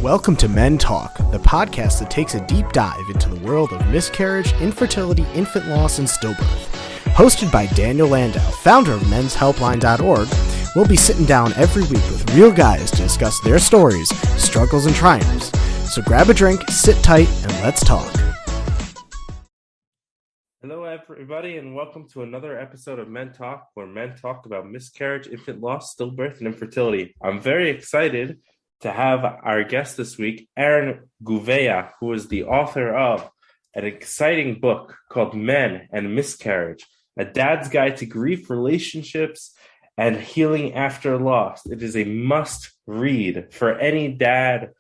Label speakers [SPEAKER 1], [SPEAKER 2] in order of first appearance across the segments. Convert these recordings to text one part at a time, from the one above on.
[SPEAKER 1] Welcome to MenTalk, the podcast that takes a deep dive into the world of miscarriage, infertility, infant loss, and stillbirth. Hosted by Daniel Landau, founder of menshelpline.org, we'll be sitting down every week with real guys to discuss their stories, struggles, and triumphs. So grab a drink, sit tight, and let's talk.
[SPEAKER 2] Hello, everybody, and welcome to another episode of MenTalk, where men talk about miscarriage, infant loss, stillbirth, and infertility. I'm very excited to have our guest this week, Aaron Gouveia, who is the author of an exciting book called Men and Miscarriage, A Dad's Guide to Grief, Relationships, and Healing After Loss. It is a must-read for any dad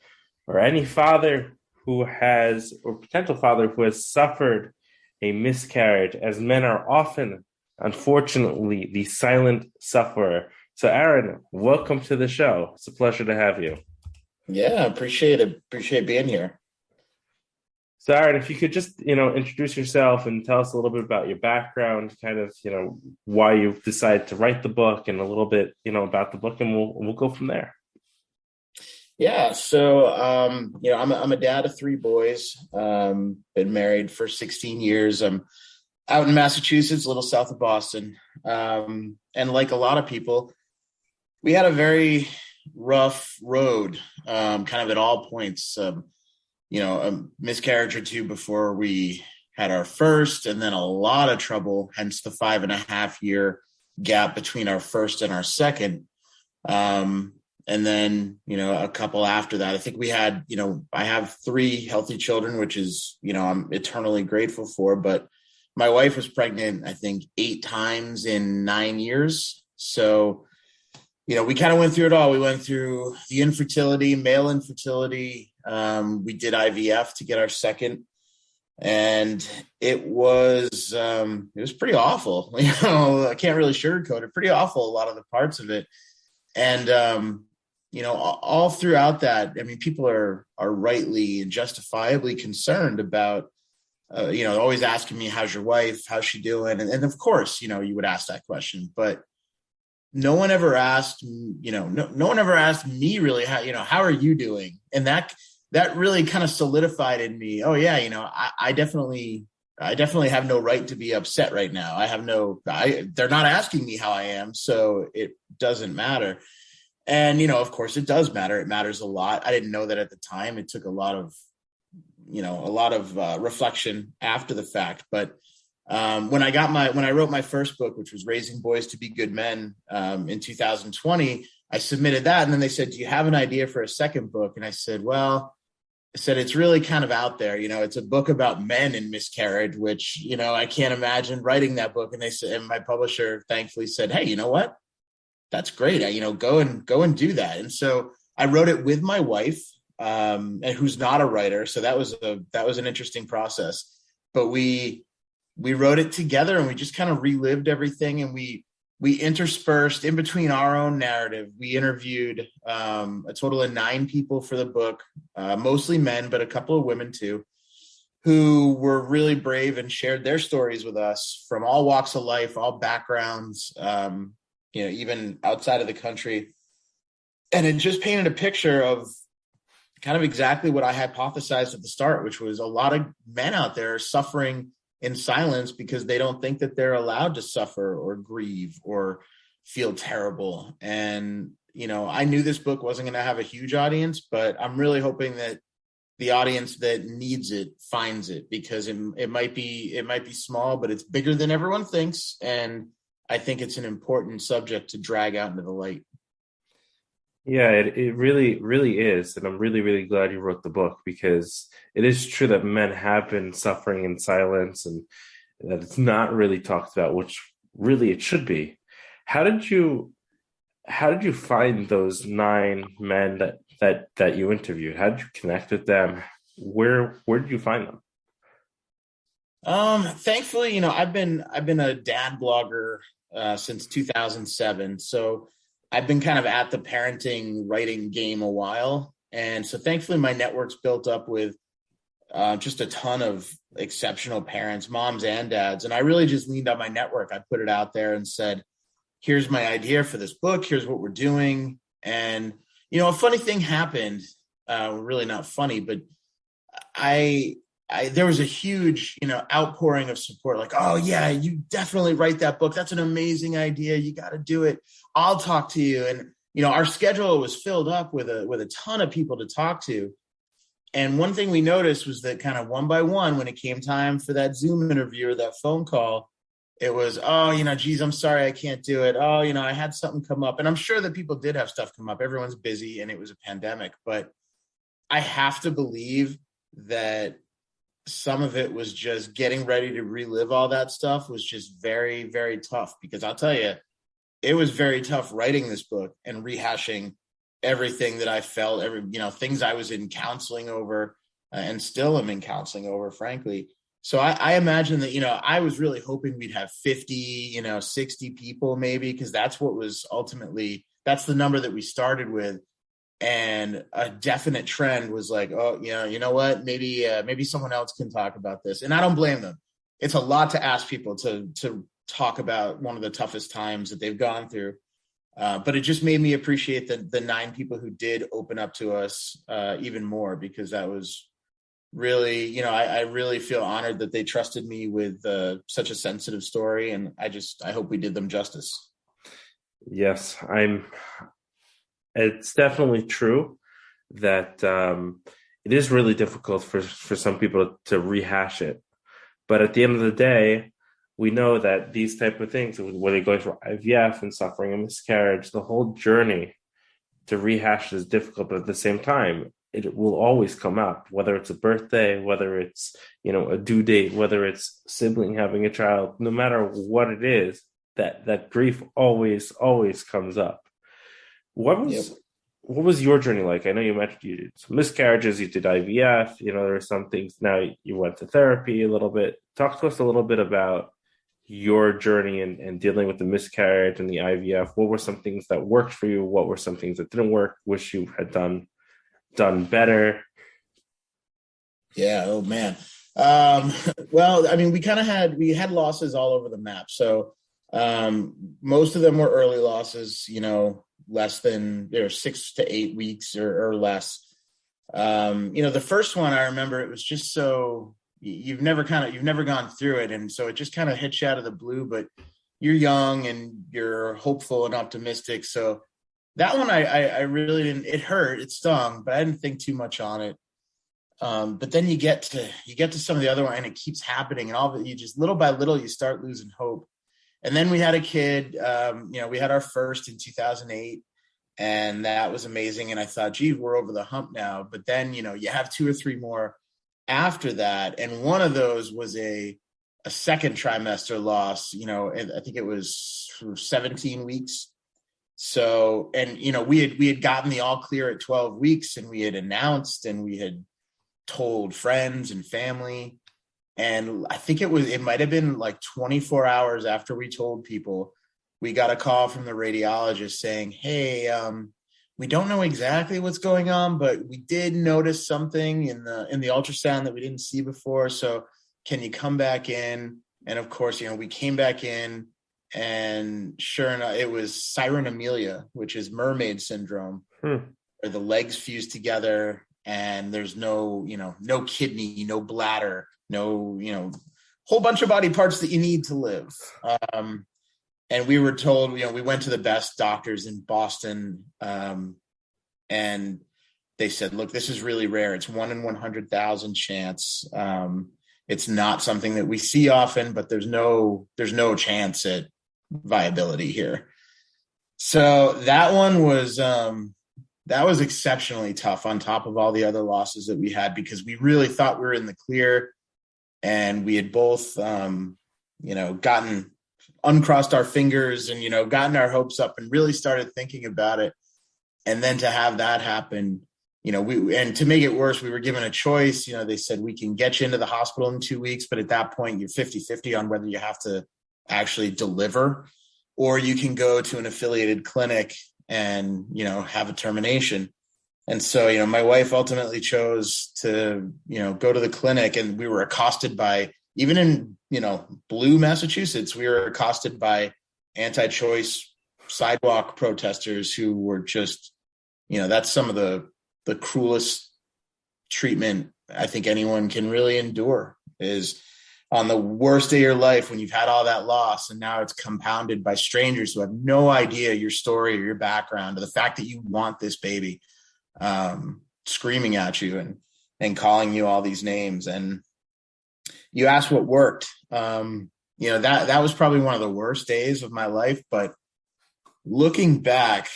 [SPEAKER 2] or any father who has, or potential father who has suffered a miscarriage, as men are often, unfortunately, the silent sufferer. So, Aaron, welcome to the show. It's a pleasure to have you.
[SPEAKER 3] Yeah, appreciate it. Appreciate being here.
[SPEAKER 2] So, Aaron, if you could just, introduce yourself and tell us a little bit about your background, kind of, why you decided to write the book and a little bit, about the book, and we'll go from there.
[SPEAKER 3] Yeah. So, I'm a dad of three boys, been married for 16 years. I'm out in Massachusetts, a little south of Boston. And like a lot of people, we had a very rough road, kind of at all points, a miscarriage or two before we had our first, and then a lot of trouble, hence the 5.5-year gap between our first and our second. And then, a couple after that. I think we had, I have 3 healthy children, which is, I'm eternally grateful for, but my wife was pregnant, I think 8 times in 9 years. So, we kind of went through it all. We went through the infertility, male infertility. We did IVF to get our second, and it was pretty awful. I can't really sugarcoat it. Pretty awful, a lot of the parts of it. And, all throughout that, I mean, people are rightly and justifiably concerned about, always asking me, how's your wife? How's she doing? And of course, you would ask that question, but no one ever asked, no one ever asked me really, how are you doing? And that really kind of solidified in me. Oh yeah. I definitely have no right to be upset right now. They're not asking me how I am, so it doesn't matter. And, of course it does matter. It matters a lot. I didn't know that at the time. It took a lot of reflection after the fact. But when I wrote my first book, which was Raising Boys to Be Good Men, in 2020, I submitted that. And then they said, do you have an idea for a second book? And I said, it's really kind of out there. It's a book about men and miscarriage, which, I can't imagine writing that book. And they said, and my publisher thankfully said, hey, you know what? That's great. Go and do that. And so I wrote it with my wife, and who's not a writer. So that was an interesting process, but we wrote it together, and we just kind of relived everything. And we interspersed in between our own narrative. We interviewed a total of 9 people for the book, mostly men, but a couple of women too, who were really brave and shared their stories with us from all walks of life, all backgrounds, even outside of the country. And it just painted a picture of kind of exactly what I hypothesized at the start, which was a lot of men out there suffering in silence because they don't think that they're allowed to suffer or grieve or feel terrible. And, I knew this book wasn't going to have a huge audience, but I'm really hoping that the audience that needs it finds it, because it might be small, but it's bigger than everyone thinks. And I think it's an important subject to drag out into the light.
[SPEAKER 2] Yeah, it really, really is. And I'm really, really glad you wrote the book, because it is true that men have been suffering in silence and that it's not really talked about, which really it should be. How did you find those 9 men that you interviewed? How did you connect with them? Where did you find them?
[SPEAKER 3] Thankfully, I've been a dad blogger since 2007. So I've been kind of at the parenting writing game a while. And so thankfully my network's built up with just a ton of exceptional parents, moms and dads. And I really just leaned on my network. I put it out there and said, here's my idea for this book. Here's what we're doing. And, a funny thing happened were really not funny, but there was a huge, outpouring of support. Like, oh yeah, you definitely write that book. That's an amazing idea. You got to do it. I'll talk to you. And, our schedule was filled up with a ton of people to talk to. And one thing we noticed was that kind of one by one, when it came time for that Zoom interview or that phone call, it was, oh, geez, I'm sorry, I can't do it. Oh, I had something come up. And I'm sure that people did have stuff come up. Everyone's busy and it was a pandemic. But I have to believe that some of it was just getting ready to relive all that stuff was just very, very tough, because I'll tell you, it was very tough writing this book and rehashing everything that I felt, things I was in counseling over and still am in counseling over, frankly. So I imagine that, I was really hoping we'd have 50, 60 people maybe, because that's what was ultimately, that's the number that we started with. And a definite trend was like, oh, you know what, maybe someone else can talk about this. And I don't blame them. It's a lot to ask people to talk about one of the toughest times that they've gone through. But it just made me appreciate the 9 people who did open up to us even more, because that was really, I really feel honored that they trusted me with such a sensitive story. And I hope we did them justice.
[SPEAKER 2] Yes, it's definitely true that it is really difficult for some people to rehash it. But at the end of the day, we know that these type of things, whether you're going through IVF and suffering a miscarriage, the whole journey to rehash is difficult. But at the same time, it will always come up, whether it's a birthday, whether it's, a due date, whether it's sibling having a child, no matter what it is, that grief always comes up. What was your journey like? I know you mentioned you did some miscarriages, you did IVF, there are some things. Now you went to therapy a little bit. Talk to us a little bit about your journey and dealing with the miscarriage and the IVF. What were some things that worked for you? What were some things that didn't work? Wish you had done better?
[SPEAKER 3] Yeah. Oh man. Well, I mean, we had losses all over the map. So most of them were early losses, less than 6 to 8 weeks or less. The first one, I remember, it was just so you've never gone through it. And so it just kind of hits you out of the blue, but you're young and you're hopeful and optimistic. So that one, I really didn't, it hurt, it stung, but I didn't think too much on it. But then you get to some of the other one and it keeps happening, and all of it, you just little by little, you start losing hope. And then we had a kid, we had our first in 2008, and that was amazing. And I thought, gee, we're over the hump now. But then, you have 2 or 3 more after that. And one of those was a second trimester loss, I think it was 17 weeks. So, and, we had gotten the all clear at 12 weeks, and we had announced, and we had told friends and family. And I think it might've been like 24 hours after we told people, we got a call from the radiologist saying, hey, we don't know exactly what's going on, but we did notice something in the ultrasound that we didn't see before. So can you come back in? And of course, we came back in, and sure enough, it was sirenamelia, which is mermaid syndrome, where the legs fuse together and there's no kidney, no bladder, no, whole bunch of body parts that you need to live. And we were told, we went to the best doctors in Boston, and they said, look, this is really rare. It's 1 in 100,000 chance. It's not something that we see often, but there's no chance at viability here. So that one was, that was exceptionally tough, on top of all the other losses that we had, because we really thought we were in the clear, and we had both, uncrossed our fingers and, gotten our hopes up and really started thinking about it. And then to have that happen, and to make it worse, we were given a choice. They said, we can get you into the hospital in 2 weeks, but at that point you're 50-50 on whether you have to actually deliver, or you can go to an affiliated clinic and, have a termination. And so, my wife ultimately chose to, go to the clinic, and we were accosted by, even in, Blue, Massachusetts, we were accosted by anti-choice sidewalk protesters who were just, that's some of the the cruelest treatment I think anyone can really endure is on the worst day of your life when you've had all that loss, and now it's compounded by strangers who have no idea your story or your background or the fact that you want this baby, screaming at you and calling you all these names. And you asked what worked. That was probably one of the worst days of my life, but looking back,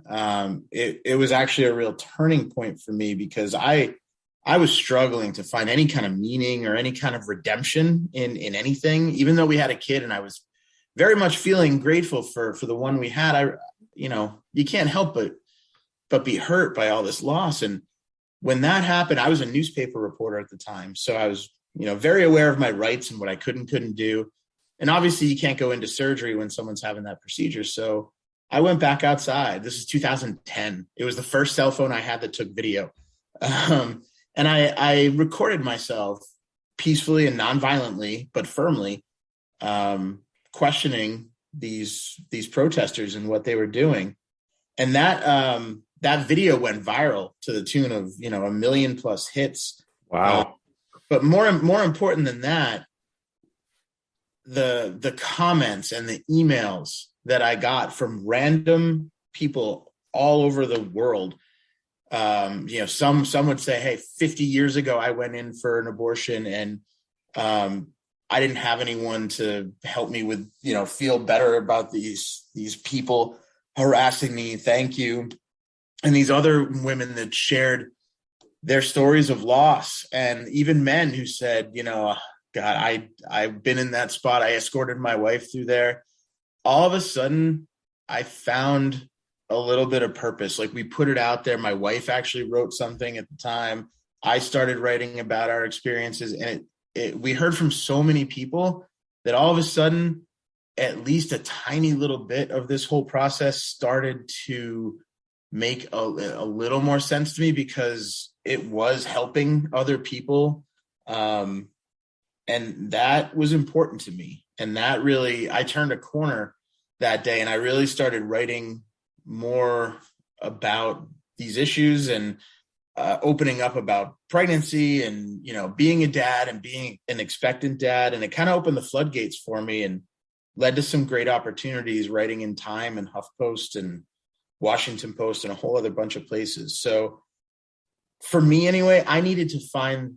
[SPEAKER 3] it was actually a real turning point for me, because I was struggling to find any kind of meaning or any kind of redemption in anything, even though we had a kid, and I was very much feeling grateful for the one we had. You can't help but be hurt by all this loss. And when that happened, I was a newspaper reporter at the time. So I was, very aware of my rights and what I couldn't do. And obviously you can't go into surgery when someone's having that procedure. So I went back outside. This is 2010. It was the first cell phone I had that took video. And I recorded myself peacefully and nonviolently, but firmly, questioning these protesters and what they were doing. And that video went viral to the tune of, 1 million plus hits.
[SPEAKER 2] Wow.
[SPEAKER 3] But more important than that, the comments and the emails that I got from random people all over the world. Some would say, hey, 50 years ago, I went in for an abortion and I didn't have anyone to help me with, feel better about these people harassing me. Thank you. And these other women that shared their stories of loss, and even men who said, God, I've been in that spot. I escorted my wife through there. All of a sudden, I found a little bit of purpose. Like, we put it out there. My wife actually wrote something at the time. I started writing about our experiences, and we heard from so many people that all of a sudden, at least a tiny little bit of this whole process started to make a little more sense to me, because it was helping other people. And that was important to me. And that really, I turned a corner that day, and I really started writing more about these issues and opening up about pregnancy and, being a dad and being an expectant dad. And it kind of opened the floodgates for me and led to some great opportunities writing in Time and HuffPost and Washington Post and a whole other bunch of places. So for me anyway, I needed to find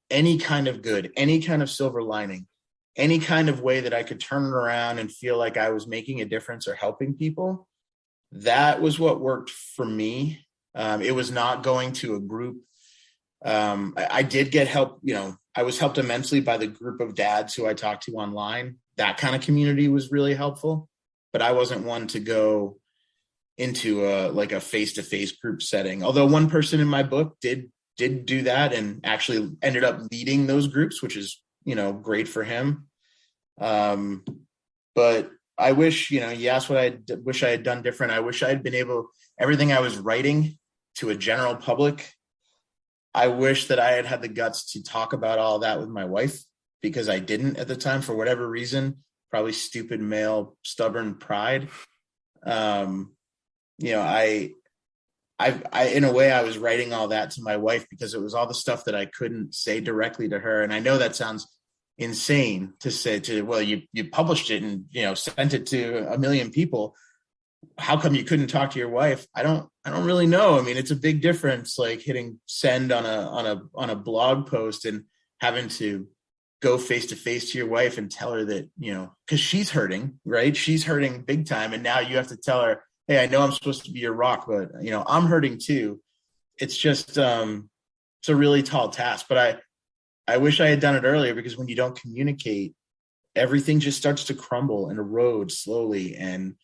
[SPEAKER 3] any kind of good, any kind of silver lining, any kind of way that I could turn it around and feel like I was making a difference or helping people. That was what worked for me. It was not going to a group. I did get help. I was helped immensely by the group of dads who I talked to online. That kind of community was really helpful, but I wasn't one to go into a face-to-face group setting. Although one person in my book did do that and actually ended up leading those groups, which is, great for him. But I wish, you asked what I wish I had done different. I wish I had been everything I was writing to a general public. I wish that I had had the guts to talk about all that with my wife, because I didn't at the time for whatever reason, probably stupid male, stubborn pride. I in a way, I was writing all that to my wife because it was all the stuff that I couldn't say directly to her. And I know that sounds insane to say you published it and, sent it to 1 million people. How come you couldn't talk to your wife? I don't really know. I mean, it's a big difference, like hitting send on a blog post and having to go face to face to your wife and tell her that, because she's hurting, right? She's hurting big time. And now you have to tell her, hey, I know I'm supposed to be your rock, but, I'm hurting too. It's just, it's a really tall task, but I wish I had done it earlier, because when you don't communicate, everything just starts to crumble and erode slowly. And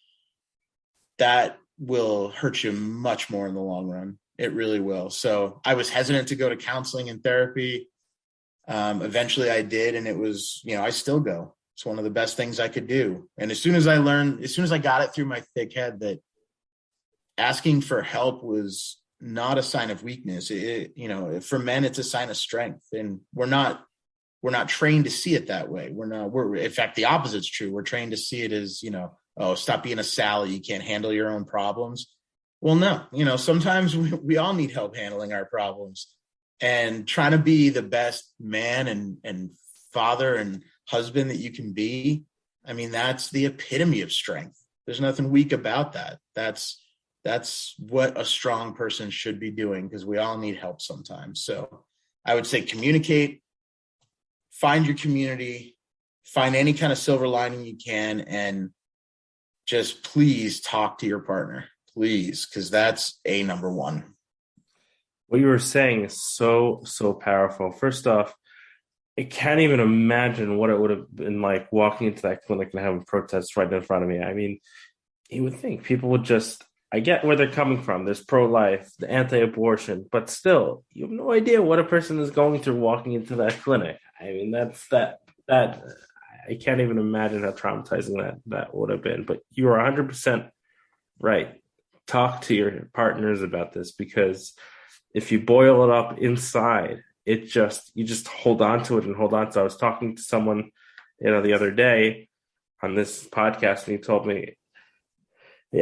[SPEAKER 3] that will hurt you much more in the long run. It really will. So I was hesitant to go to counseling and therapy. Eventually I did. And it was, I still go. It's one of the best things I could do. And as soon as I got it through my thick head that asking for help was not a sign of weakness. For men, it's a sign of strength, and we're not trained to see it that way. We're in fact, the opposite's true. We're trained to see it as, stop being a Sally. You can't handle your own problems. Well, no, sometimes we all need help handling our problems, and trying to be the best man and father and husband that you can be. I mean, that's the epitome of strength. There's nothing weak about that. That's what a strong person should be doing, because we all need help sometimes. So I would say communicate, find your community, find any kind of silver lining you can, and just please talk to your partner, please, because that's number one.
[SPEAKER 2] What you were saying is so, so powerful. First off, I can't even imagine what it would have been like walking into that clinic and having protests right in front of me. I mean, you would think people would just, I get where they're coming from. There's pro-life, the anti-abortion, but still, you have no idea what a person is going through walking into that clinic. I mean, that I can't even imagine how traumatizing that would have been. But you are 100% right. Talk to your partners about this, because if you boil it up inside, you just hold on to it and hold on to it. I was talking to someone, the other day on this podcast, and he told me,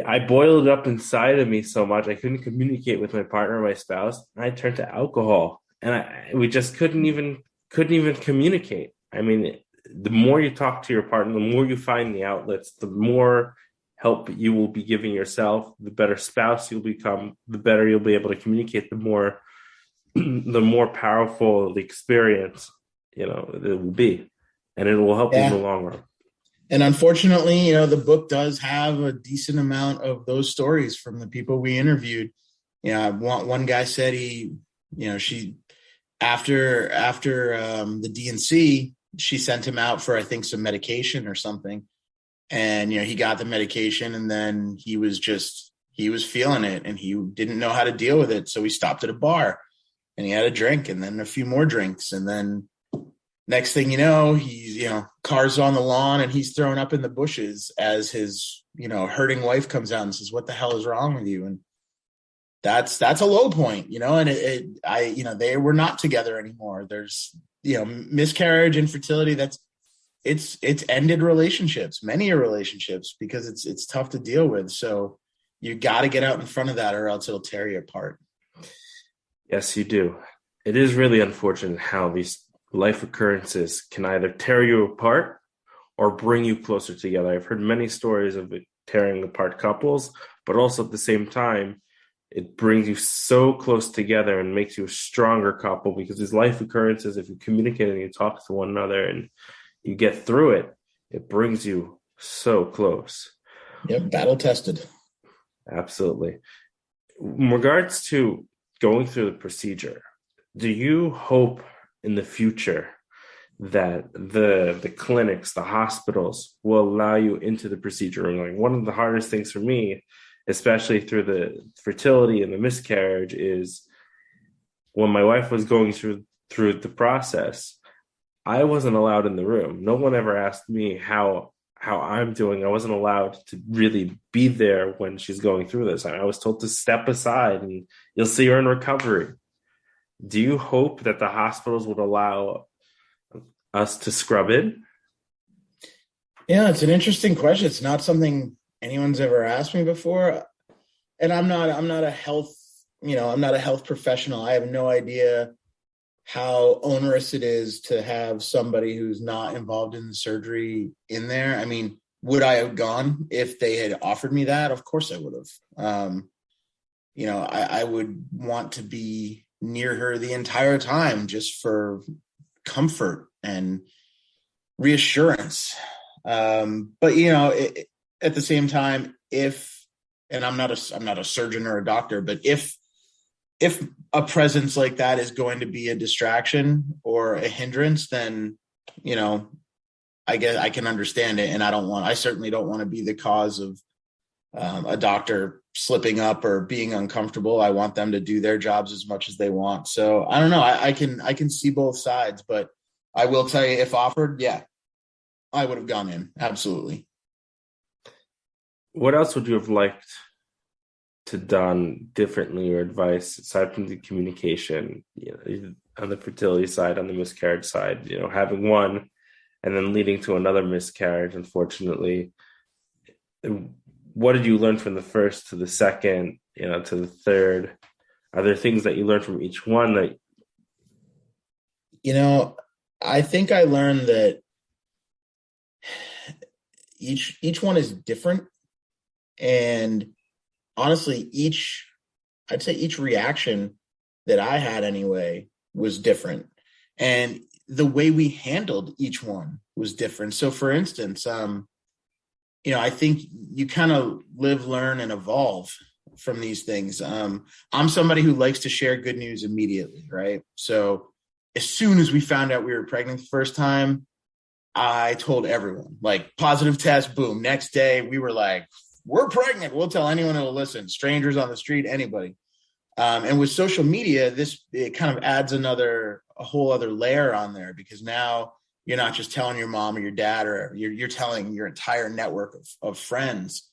[SPEAKER 2] I boiled it up inside of me so much I couldn't communicate with my partner or my spouse, and I turned to alcohol, and we just couldn't even communicate. I mean, the more you talk to your partner, the more you find the outlets, the more help you will be giving yourself, the better spouse you'll become, the better you'll be able to communicate, the more powerful the experience, it will be, and it will help you in the long run.
[SPEAKER 3] And unfortunately, the book does have a decent amount of those stories from the people we interviewed. One guy said she after the DNC, she sent him out for, I think, some medication or something. And, he got the medication, and then he was feeling it, and he didn't know how to deal with it. So he stopped at a bar and he had a drink, and then a few more drinks. And then next thing you know, he's, cars on the lawn, and he's throwing up in the bushes as his, hurting wife comes out and says, "What the hell is wrong with you?" And that's a low point, and they were not together anymore. There's, miscarriage, infertility. It's ended relationships, many relationships, because it's tough to deal with. So you got to get out in front of that, or else it'll tear you apart.
[SPEAKER 2] Yes, you do. It is really unfortunate how these life occurrences can either tear you apart or bring you closer together. I've heard many stories of it tearing apart couples, but also at the same time, it brings you so close together and makes you a stronger couple, because these life occurrences, if you communicate and you talk to one another and you get through it, it brings you so close.
[SPEAKER 3] Yep, battle tested.
[SPEAKER 2] Absolutely. In regards to going through the procedure, do you hope in the future that the clinics, the hospitals will allow you into the procedure room? Like, one of the hardest things for me, especially through the fertility and the miscarriage, is when my wife was going through the process, I wasn't allowed in the room. No one ever asked me how I'm doing. I wasn't allowed to really be there when she's going through this. I was told to step aside and you'll see her in recovery. Do you hope that the hospitals would allow us to scrub in?
[SPEAKER 3] Yeah, it's an interesting question. It's not something anyone's ever asked me before. And I'm not a health professional. I have no idea how onerous it is to have somebody who's not involved in the surgery in there. I mean, would I have gone if they had offered me that? Of course I would have. I would want to be near her the entire time, just for comfort and reassurance. But at the same time, and I'm not a surgeon or a doctor, but if a presence like that is going to be a distraction or a hindrance, then, I guess I can understand it. And I certainly don't want to be the cause of a doctor slipping up or being uncomfortable. I want them to do their jobs as much as they want. So I don't know. I can see both sides, but I will tell you, if offered, yeah, I would have gone in. Absolutely.
[SPEAKER 2] What else would you have liked to done differently, or advice aside from the communication, on the fertility side, on the miscarriage side, having one and then leading to another miscarriage, unfortunately? What did you learn from the first to the second? to the third? Are there things that you learned from each one that?
[SPEAKER 3] I think I learned that each one is different, and honestly, I'd say each reaction that I had anyway was different, and the way we handled each one was different. So, for instance, I think you kind of live, learn, and evolve from these things. I'm somebody who likes to share good news immediately, right? So as soon as we found out we were pregnant the first time, I told everyone, like, positive test, boom. Next day, we were like, we're pregnant. We'll tell anyone who will listen, strangers on the street, anybody. And with social media, it kind of adds a whole other layer on there, because now you're not just telling your mom or your dad, or you're telling your entire network of friends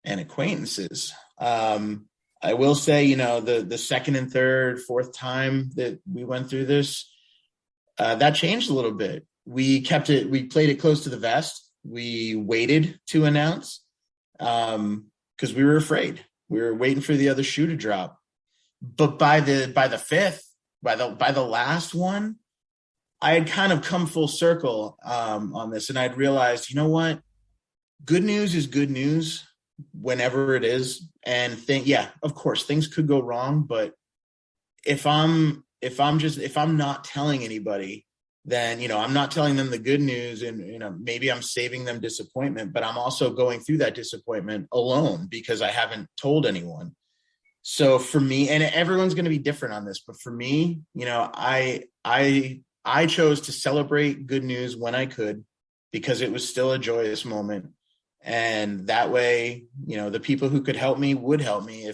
[SPEAKER 3] and acquaintances. I will say, the second and third, fourth time that we went through this, that changed a little bit. We played it close to the vest. We waited to announce because we were afraid. We were waiting for the other shoe to drop. But by the fifth, by the last one, I had kind of come full circle on this, and I'd realized, you know what? Good news is good news whenever it is. And of course, things could go wrong, but if I'm not telling anybody, then, I'm not telling them the good news, and, maybe I'm saving them disappointment, but I'm also going through that disappointment alone because I haven't told anyone. So for me, and everyone's going to be different on this, but for me, I chose to celebrate good news when I could, because it was still a joyous moment. And that way, the people who could help me would help me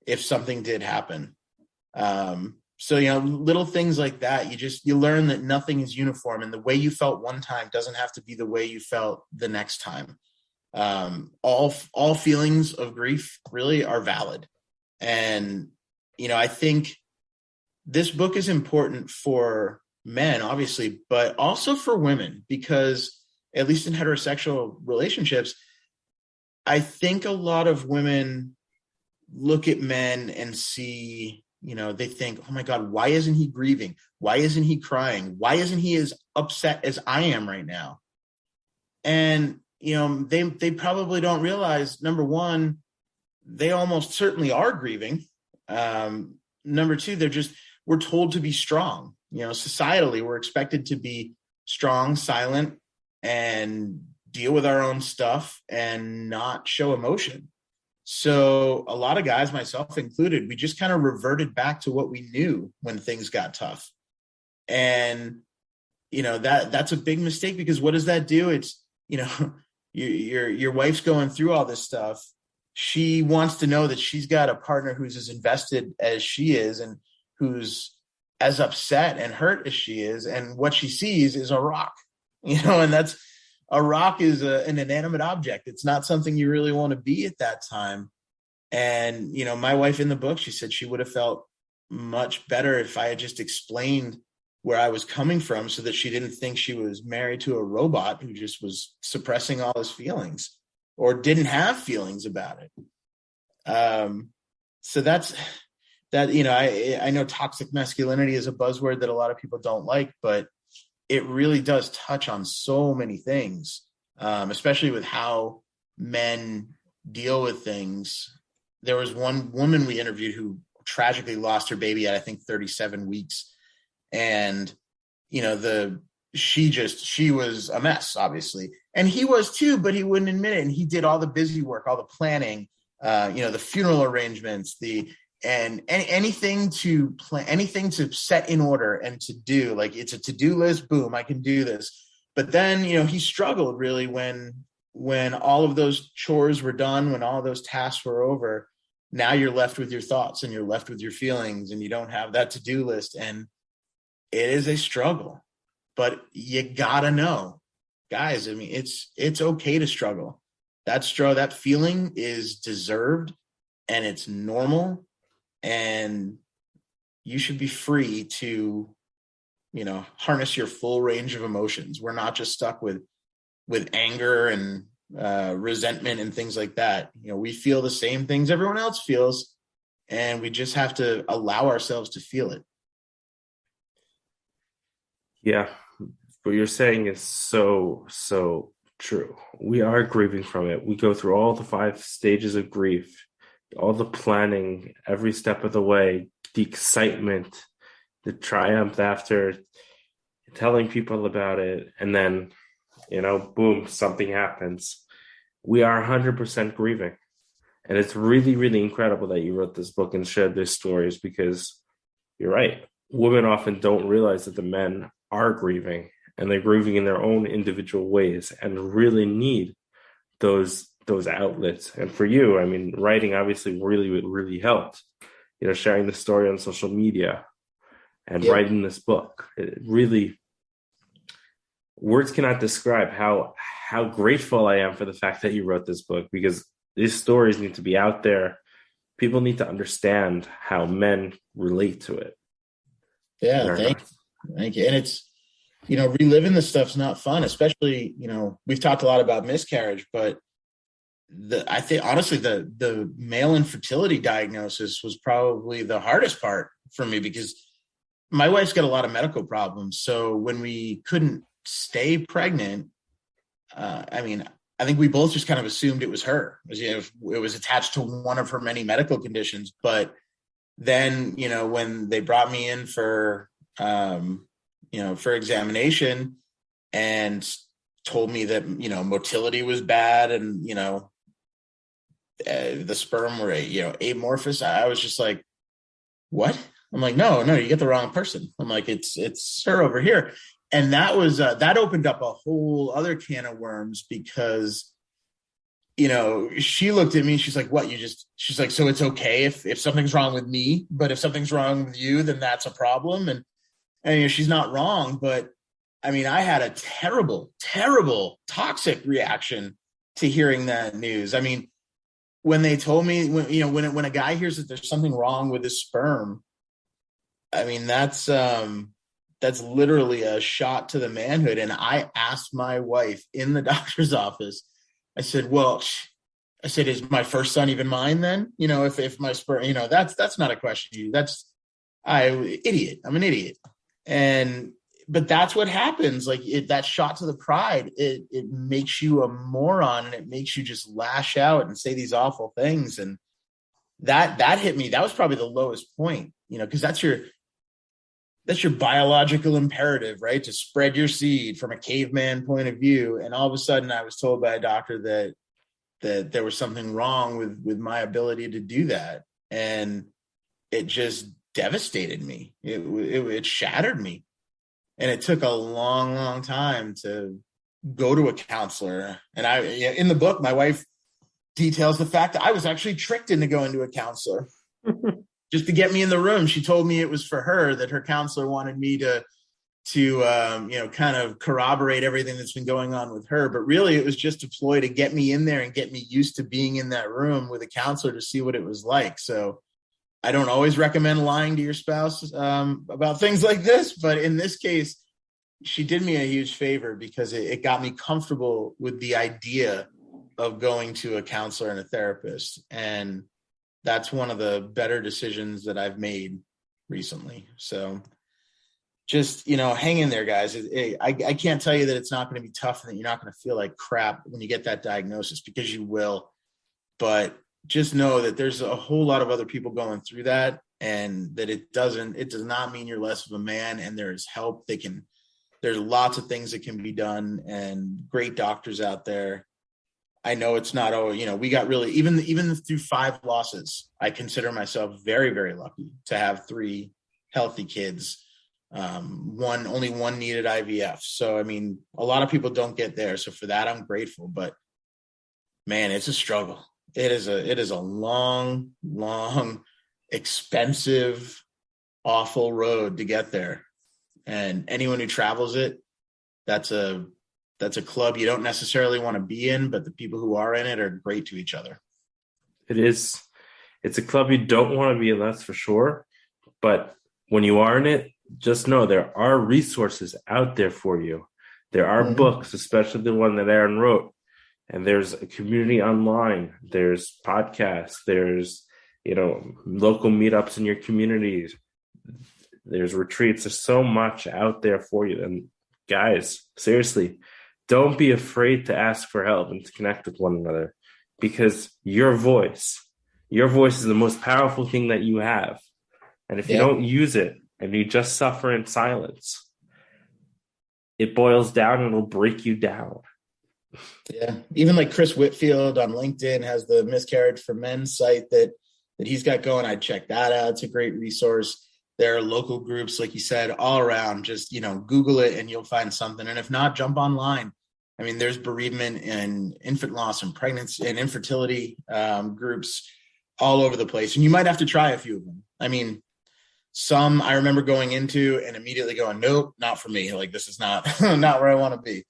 [SPEAKER 3] if something did happen. So, little things like that, you learn that nothing is uniform, and the way you felt one time doesn't have to be the way you felt the next time. All feelings of grief really are valid. And, I think this book is important for men, obviously, but also for women, because at least in heterosexual relationships, I think a lot of women look at men and see, they think, oh my God, why isn't he grieving? Why isn't he crying? Why isn't he as upset as I am right now? And, they probably don't realize, number one, they almost certainly are grieving. Number two, we're told to be strong. Societally, we're expected to be strong, silent, and deal with our own stuff and not show emotion. So a lot of guys, myself included, we just kind of reverted back to what we knew when things got tough. And, that's a big mistake, because what does that do? It's, your wife's going through all this stuff. She wants to know that she's got a partner who's as invested as she is, and who's as upset and hurt as she is. And what she sees is a rock, and a rock is an inanimate object. It's not something you really want to be at that time. And, my wife in the book, she said she would have felt much better if I had just explained where I was coming from, so that she didn't think she was married to a robot who just was suppressing all his feelings or didn't have feelings about it. So that's that, I know toxic masculinity is a buzzword that a lot of people don't like, but it really does touch on so many things, especially with how men deal with things. There was one woman we interviewed who tragically lost her baby at, I think, 37 weeks. And, she was a mess, obviously. And he was too, but he wouldn't admit it. And he did all the busy work, all the planning, the funeral arrangements, anything to plan, anything to set in order and to do. Like, it's a to-do list. Boom, I can do this. But then, he struggled really when all of those chores were done, when all those tasks were over. Now you're left with your thoughts and you're left with your feelings, and you don't have that to-do list. And it is a struggle, but you gotta know, guys, I mean, it's okay to struggle. That feeling is deserved, and it's normal, and you should be free to, harness your full range of emotions. We're not just stuck with anger and, resentment and things like that. We feel the same things everyone else feels, and we just have to allow ourselves to feel it.
[SPEAKER 2] Yeah, what you're saying is so true. We are grieving from it. We go through all the 5 stages of grief, all the planning, every step of the way, the excitement, the triumph after, telling people about it, and then, boom, something happens. We are 100% grieving. And it's really, really incredible that you wrote this book and shared these stories, because you're right. Women often don't realize that the men are grieving, and they're grieving in their own individual ways and really need those outlets. And for you, I mean, writing obviously really helped, sharing the story on social media and writing this book. It really, words cannot describe how grateful I am for the fact that you wrote this book, because these stories need to be out there. People need to understand how men relate to it.
[SPEAKER 3] Yeah, thank you. And it's, reliving this stuff's not fun, especially, we've talked a lot about miscarriage, but I think honestly, the male infertility diagnosis was probably the hardest part for me, because my wife's got a lot of medical problems. So when we couldn't stay pregnant, I think we both just kind of assumed it was her. It was attached to one of her many medical conditions. But then, when they brought me in for examination and told me that, motility was bad and, the sperm were, amorphous, I was just like, what? I'm like, no, you get the wrong person. I'm like, it's her over here. And that was, that opened up a whole other can of worms, because, she looked at me, she's like, what, she's like, so it's okay if something's wrong with me, but if something's wrong with you, then that's a problem. And she's not wrong, but I mean, I had a terrible, toxic reaction to hearing that news. I mean, when they told me, when a guy hears that there's something wrong with his sperm, I mean, that's literally a shot to the manhood. And I asked my wife in the doctor's office, I said, is my first son even mine then? If my sperm, that's not a question. I'm an idiot. But that's what happens. Like that shot to the pride, it makes you a moron, and it makes you just lash out and say these awful things. And that hit me. That was probably the lowest point, because that's your biological imperative, right? To spread your seed from a caveman point of view. And all of a sudden I was told by a doctor that there was something wrong with my ability to do that. And it just devastated me. It shattered me. And it took a long, long time to go to a counselor. And in the book, my wife details the fact that I was actually tricked into going to a counselor. Just to get me in the room. She told me it was for her, that her counselor wanted me to kind of corroborate everything that's been going on with her. But really it was just a ploy to get me in there and get me used to being in that room with a counselor to see what it was like. So I don't always recommend lying to your spouse about things like this, but in this case, she did me a huge favor, because it got me comfortable with the idea of going to a counselor and a therapist. And that's one of the better decisions that I've made recently. So just, hang in there, guys. I can't tell you that it's not going to be tough and that you're not going to feel like crap when you get that diagnosis, because you will. But just know that there's a whole lot of other people going through that, and that it does not mean you're less of a man, and there's help. There's lots of things that can be done, and great doctors out there. I know it's not all, we got really, even through 5 losses, I consider myself very, very lucky to have 3 healthy kids. Only one needed IVF. So, I mean, a lot of people don't get there. So for that, I'm grateful, but man, it's a struggle. It is a long, expensive, awful road to get there. And anyone who travels it, that's a club you don't necessarily want to be in, but the people who are in it are great to each other.
[SPEAKER 2] It is. It's a club you don't want to be in, that's for sure. But when you are in it, just know there are resources out there for you. There are books, especially the one that Aaron wrote. And there's a community online, there's podcasts, there's, local meetups in your communities, there's retreats. There's so much out there for you. And guys, seriously, don't be afraid to ask for help and to connect with one another, because your voice is the most powerful thing that you have. And if you don't use it and you just suffer in silence, it boils down and it'll break you down.
[SPEAKER 3] Yeah. Even like Chris Whitfield on LinkedIn has the Miscarriage for Men site that he's got going. I'd check that out. It's a great resource. There are local groups, like you said, all around. Just, Google it and you'll find something. And if not, jump online. I mean, there's bereavement and infant loss and pregnancy and infertility groups all over the place. And you might have to try a few of them. I mean, some I remember going into and immediately going, nope, not for me. Like, this is not, not where I want to be.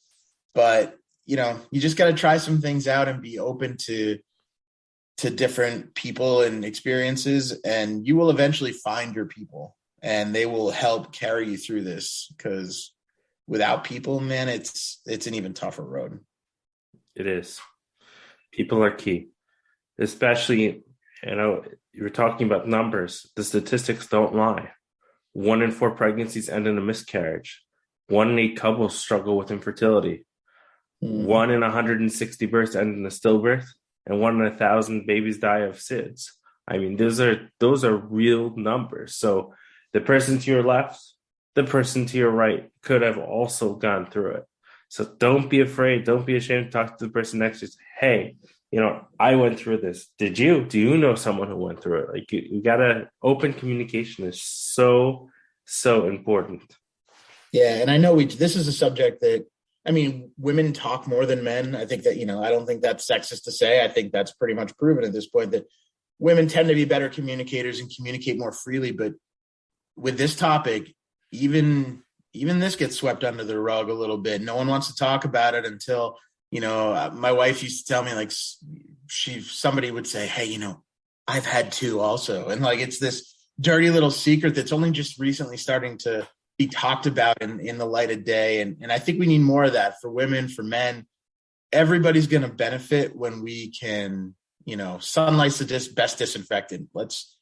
[SPEAKER 3] But, you just got to try some things out and be open to different people and experiences, and you will eventually find your people and they will help carry you through this, because without people, man, it's an even tougher road.
[SPEAKER 2] It is. People are key, especially, you were talking about numbers. The statistics don't lie. 1 in 4 pregnancies end in a miscarriage. 1 in 8 couples struggle with infertility. 1 in 160 births end in a stillbirth, and 1 in 1,000 babies die of SIDS. I mean, those are real numbers. So the person to your left, the person to your right could have also gone through it. So don't be afraid. Don't be ashamed to talk to the person next to you. Hey, I went through this. Did you? Do you know someone who went through it? Like, you gotta, open communication is so, so important.
[SPEAKER 3] Yeah. And I know this is a subject that, I mean, women talk more than men. I think that, I don't think that's sexist to say. I think that's pretty much proven at this point that women tend to be better communicators and communicate more freely. But with this topic, even this gets swept under the rug a little bit. No one wants to talk about it until, my wife used to tell me, like, somebody would say, hey, I've had 2 also. And like, it's this dirty little secret that's only just recently starting to be talked about in the light of day. And I think we need more of that for women, for men. Everybody's going to benefit when we can, sunlight's the best disinfectant. Let's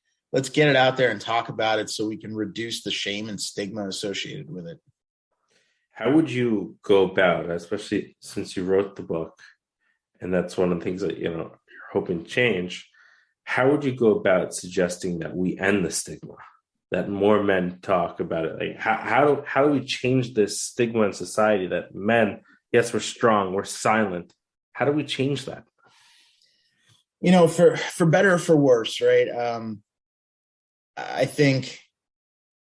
[SPEAKER 3] get it out there and talk about it so we can reduce the shame and stigma associated with it.
[SPEAKER 2] How would you go about, especially since you wrote the book, and that's one of the things that, you're hoping to change, how would you go about suggesting that we end the stigma? That more men talk about it? Like, how do we change this stigma in society that men, yes, we're strong, we're silent. How do we change that?
[SPEAKER 3] For better or for worse, right? I think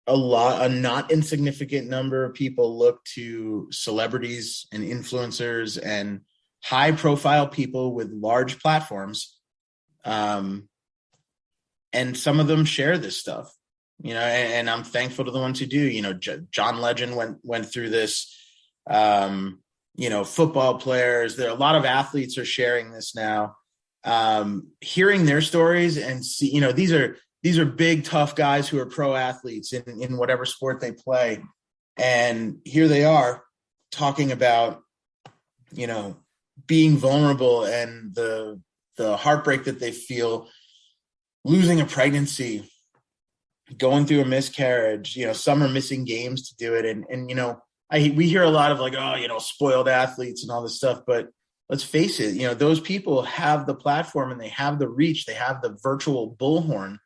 [SPEAKER 3] a not insignificant number of people look to celebrities and influencers and high profile people with large platforms. And some of them share this stuff. And I'm thankful to the ones who do. John Legend went through this. Football players, there are a lot of athletes are sharing this now. Hearing their stories and see, these are big, tough guys who are pro athletes in whatever sport they play, and here they are talking about, being vulnerable and the heartbreak that they feel, losing a pregnancy, going through a miscarriage. Some are missing games to do it. And we hear a lot of like, spoiled athletes and all this stuff, but let's face it, those people have the platform and they have the reach, they have the virtual bullhorn.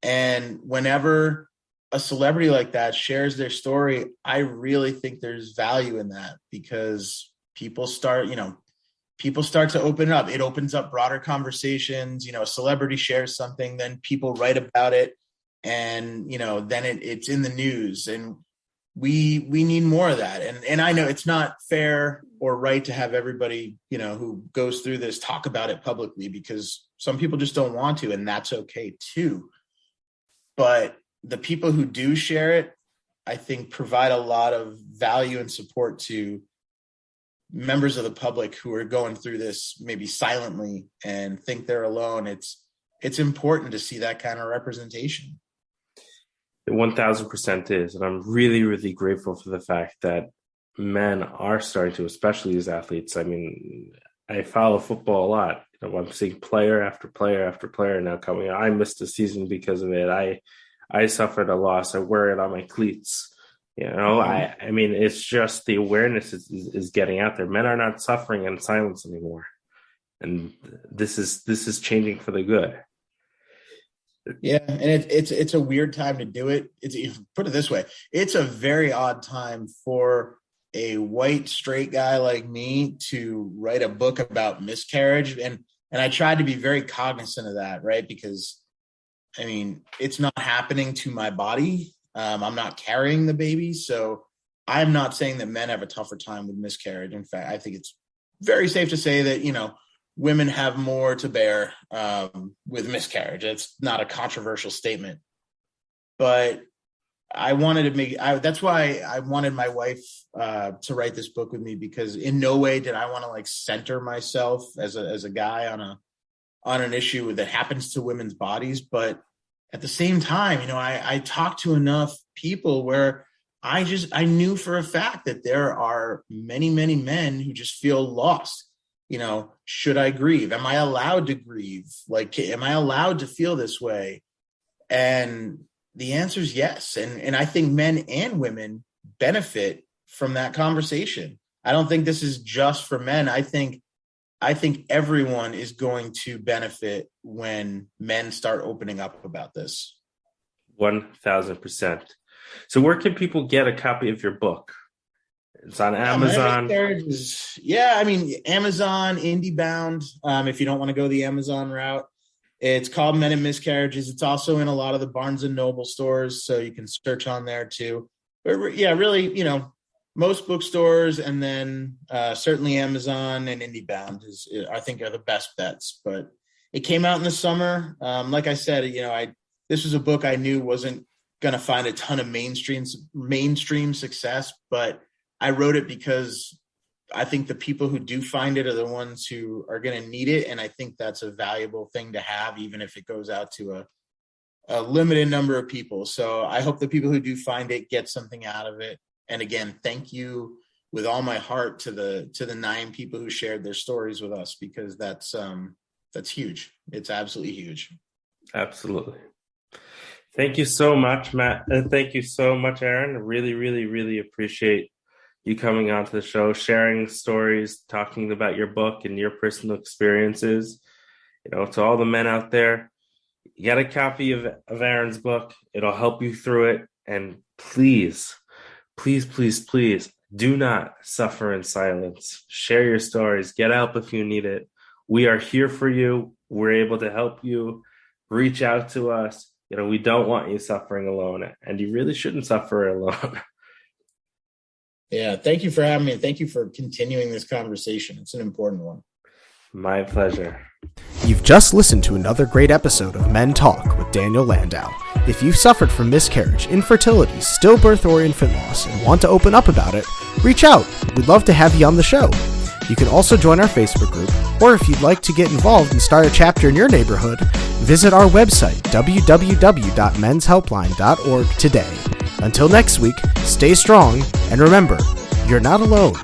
[SPEAKER 3] And whenever a celebrity like that shares their story, I really think there's value in that, because people start to open up. It opens up broader conversations. A celebrity shares something, then people write about it. And, then it's in the news, and we need more of that. And I know it's not fair or right to have everybody, who goes through this talk about it publicly, because some people just don't want to, and that's okay too. But the people who do share it, I think, provide a lot of value and support to members of the public who are going through this maybe silently and think they're alone. It's important to see that kind of representation.
[SPEAKER 2] It 1000% is. And I'm really, really grateful for the fact that men are starting to, especially as athletes. I mean, I follow football a lot. I'm seeing player after player after player now coming out. I missed a season because of it. I suffered a loss. I wear it on my cleats. I mean, it's just the awareness is getting out there. Men are not suffering in silence anymore, and this is changing for the good.
[SPEAKER 3] Yeah, and it's a weird time to do it. Put it this way, it's a very odd time for a white straight guy like me to write a book about miscarriage, and I tried to be very cognizant of that, right? Because I mean, it's not happening to my body. I'm not carrying the baby, so I'm not saying that men have a tougher time with miscarriage. In fact, I think it's very safe to say that women have more to bear with miscarriage. It's not a controversial statement, but I wanted to that's why I wanted my wife to write this book with me, because in no way did I want to like center myself as a guy on an issue that happens to women's bodies. But at the same time, I talked to enough people where I knew for a fact that there are many, many men who just feel lost. Should I grieve? Am I allowed to grieve? Like, am I allowed to feel this way? And the answer is yes. And I think men and women benefit from that conversation. I don't think this is just for men. I think everyone is going to benefit when men start opening up about this.
[SPEAKER 2] 1,000%. So where can people get a copy of your book? It's on Amazon. Amazon, IndieBound. If you don't want to go the Amazon route, it's called Men and Miscarriages. It's also in a lot of the Barnes and Noble stores, so you can search on there too. But yeah, really, most bookstores, and then certainly Amazon and IndieBound I think are the best bets. But it came out in the summer. Like I said, this was a book I knew wasn't going to find a ton of mainstream success, but I wrote it because I think the people who do find it are the ones who are going to need it. And I think that's a valuable thing to have, even if it goes out to a limited number of people. So I hope the people who do find it get something out of it. And again, thank you with all my heart to the 9 people who shared their stories with us, because that's huge. It's absolutely huge. Absolutely. Thank you so much, Matt. And thank you so much, Aaron. I really, really, really appreciate you coming onto the show, sharing stories, talking about your book and your personal experiences. To all the men out there, get a copy of Aaron's book. It'll help you through it. And please, please, please, please do not suffer in silence. Share your stories. Get help if you need it. We are here for you. We're able to help you. Reach out to us. We don't want you suffering alone, and you really shouldn't suffer alone.
[SPEAKER 3] Yeah, thank you for having me, and thank you for continuing this conversation. It's an important one.
[SPEAKER 2] My pleasure.
[SPEAKER 1] You've just listened to another great episode of Men Talk with Daniel Landau. If you've suffered from miscarriage, infertility, stillbirth, or infant loss and want to open up about it, reach out. We'd love to have you on the show. You can also join our Facebook group, or if you'd like to get involved and start a chapter in your neighborhood, visit our website, www.menshelpline.org today. Until next week, stay strong, and remember, you're not alone.